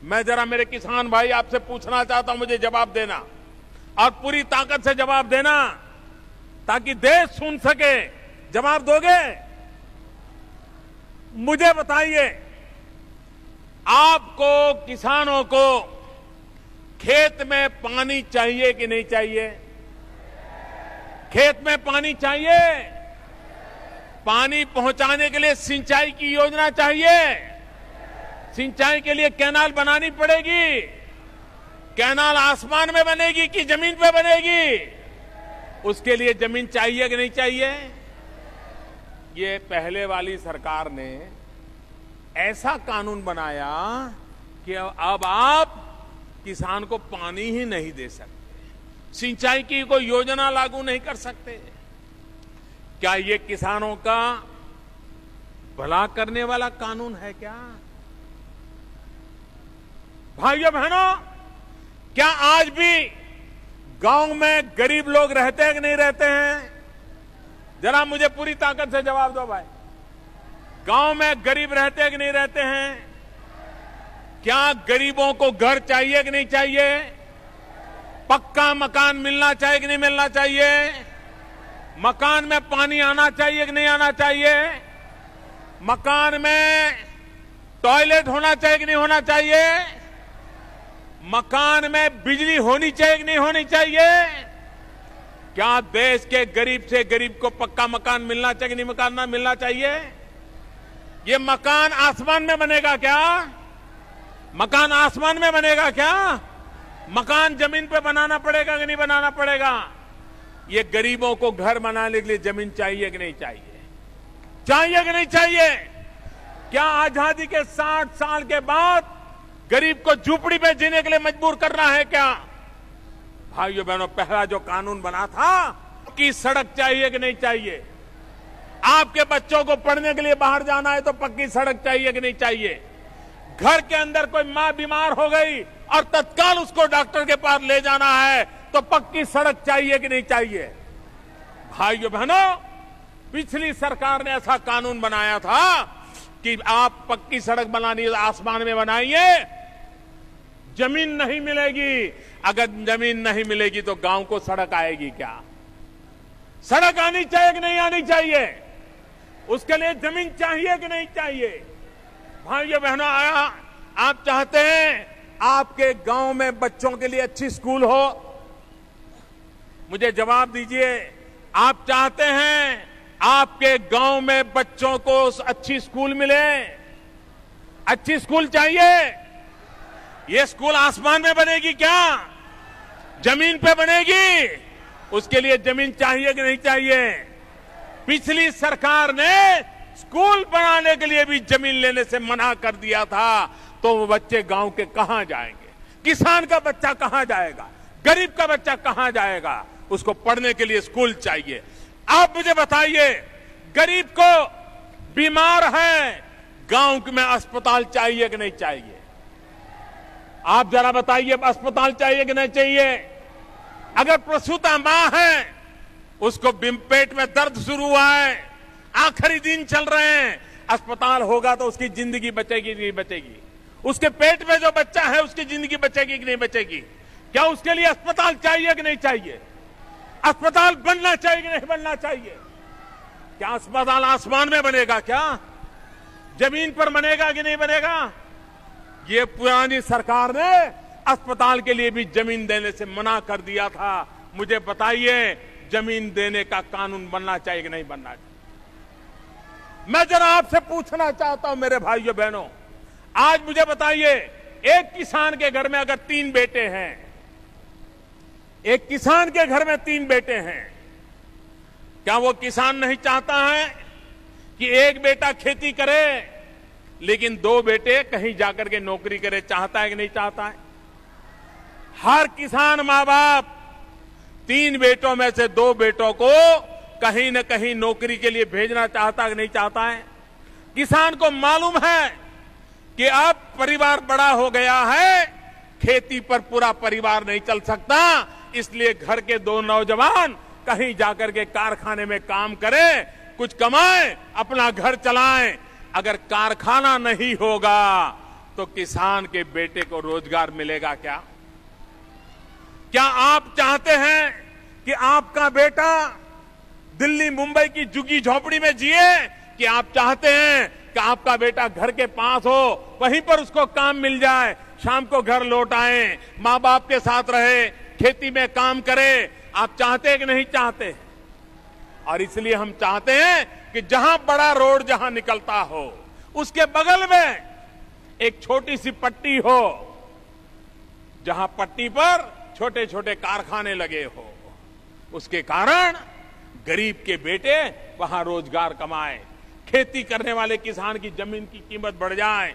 मैं जरा मेरे किसान भाई आपसे पूछना चाहता हूं, मुझे जवाब देना और पूरी ताकत से जवाब देना ताकि देश सुन सके। जवाब दोगे? मुझे बताइए, आपको किसानों को खेत में पानी चाहिए कि नहीं चाहिए? खेत में पानी चाहिए। पानी पहुंचाने के लिए सिंचाई की योजना चाहिए। सिंचाई के लिए कैनाल बनानी पड़ेगी। कैनाल आसमान में बनेगी कि जमीन पे बनेगी? उसके लिए जमीन चाहिए कि नहीं चाहिए? ये पहले वाली सरकार ने ऐसा कानून बनाया कि अब आप किसान को पानी ही नहीं दे सकते, सिंचाई की कोई योजना लागू नहीं कर सकते। क्या ये किसानों का भला करने वाला कानून है क्या? भाइयों बहनों, क्या आज भी गांव में गरीब लोग रहते हैं कि नहीं रहते हैं? जरा मुझे पूरी ताकत से जवाब दो भाई। गांव में गरीब रहते हैं कि नहीं रहते हैं? क्या गरीबों को घर चाहिए कि नहीं चाहिए? पक्का मकान मिलना चाहिए कि नहीं मिलना चाहिए? मकान में पानी आना चाहिए कि नहीं आना चाहिए? मकान में टॉयलेट होना चाहिए कि नहीं होना चाहिए? मकान में बिजली होनी चाहिए कि नहीं होनी चाहिए? क्या देश के गरीब से गरीब को पक्का मकान मिलना चाहिए कि नहीं मकान मिलना चाहिए? ये मकान आसमान में बनेगा क्या? मकान आसमान में बनेगा क्या? मकान जमीन पे बनाना पड़ेगा कि नहीं बनाना पड़ेगा? ये गरीबों को घर बनाने के लिए जमीन चाहिए कि नहीं चाहिए? चाहिए कि नहीं चाहिए? क्या आजादी के 60 साल के बाद गरीब को झूपड़ी में जीने के लिए मजबूर करना है क्या? भाइयों बहनों, पहला जो कानून बना था कि सड़क चाहिए कि नहीं चाहिए? आपके बच्चों को पढ़ने के लिए बाहर जाना है तो पक्की सड़क चाहिए कि नहीं चाहिए? घर के अंदर कोई मां बीमार हो गई और तत्काल उसको डॉक्टर के पास ले जाना है तो पक्की सड़क चाहिए कि नहीं चाहिए? भाइयों बहनों, पिछली सरकार ने ऐसा कानून बनाया था कि आप पक्की सड़क बनानी है आसमान में बनाइए, जमीन नहीं मिलेगी। अगर जमीन नहीं मिलेगी तो गांव को सड़क आएगी क्या? सड़क आनी चाहिए कि नहीं आनी चाहिए? उसके लिए जमीन चाहिए कि नहीं चाहिए? भाइयों बहनों, आप चाहते हैं आपके गांव में बच्चों के लिए अच्छी स्कूल हो? मुझे जवाब दीजिए। आप चाहते हैं आपके गांव में बच्चों को अच्छी स्कूल मिले? अच्छी स्कूल चाहिए। ये स्कूल आसमान में बनेगी क्या? जमीन पे बनेगी? उसके लिए जमीन चाहिए कि नहीं चाहिए? पिछली सरकार ने स्कूल बनाने के लिए भी जमीन लेने से मना कर दिया था, तो वो बच्चे गांव के कहां जाएंगे? किसान का बच्चा कहां जाएगा? गरीब का बच्चा कहां जाएगा? उसको पढ़ने के लिए स्कूल चाहिए। आप मुझे बताइए, गरीब को बीमार है, गांव में अस्पताल चाहिए कि नहीं चाहिए? आप जरा बताइए, अस्पताल चाहिए कि नहीं चाहिए? अगर प्रसूता मां है, उसको पेट में दर्द शुरू हुआ है, आखिरी दिन चल रहे हैं, अस्पताल होगा तो उसकी जिंदगी बचेगी नहीं बचेगी? उसके पेट में जो बच्चा है उसकी जिंदगी बचेगी कि नहीं बचेगी? क्या उसके लिए अस्पताल चाहिए कि नहीं चाहिए? अस्पताल बनना चाहिए कि नहीं बनना चाहिए? क्या अस्पताल आसमान में बनेगा क्या? जमीन पर बनेगा कि नहीं बनेगा? ये पुरानी सरकार ने अस्पताल के लिए भी जमीन देने से मना कर दिया था। मुझे बताइए, जमीन देने का कानून बनना चाहिए कि नहीं बनना चाहिए? मैं जरा आपसे पूछना चाहता हूं मेरे भाइयों बहनों, आज मुझे बताइए, एक किसान के घर में अगर 3 बेटे हैं, एक किसान के घर में 3 बेटे हैं, क्या वो किसान नहीं चाहता है कि एक बेटा खेती करे लेकिन 2 बेटे कहीं जाकर के नौकरी करे? चाहता है कि नहीं चाहता है? हर किसान मां बाप 3 बेटों में से 2 बेटों को कहीं न कहीं नौकरी के लिए भेजना चाहता है कि नहीं चाहता है? किसान को मालूम है कि अब परिवार बड़ा हो गया है, खेती पर पूरा परिवार नहीं चल सकता, इसलिए घर के 2 नौजवान कहीं जाकर के कारखाने में काम करें, कुछ कमाएं, अपना घर चलाएं। अगर कारखाना नहीं होगा तो किसान के बेटे को रोजगार मिलेगा क्या? क्या आप चाहते हैं कि आपका बेटा दिल्ली मुंबई की झुग्गी झोपड़ी में जिए, कि आप चाहते हैं कि आपका बेटा घर के पास हो, वहीं पर उसको काम मिल जाए, शाम को घर लौट आए, मां बाप के साथ रहे, खेती में काम करे? आप चाहते हैं कि नहीं चाहते? और इसलिए हम चाहते हैं कि जहां बड़ा रोड जहां निकलता हो, उसके बगल में एक छोटी सी पट्टी हो, जहां पट्टी पर छोटे छोटे कारखाने लगे हो। उसके कारण गरीब के बेटे वहां रोजगार कमाएं, खेती करने वाले किसान की जमीन की कीमत बढ़ जाए,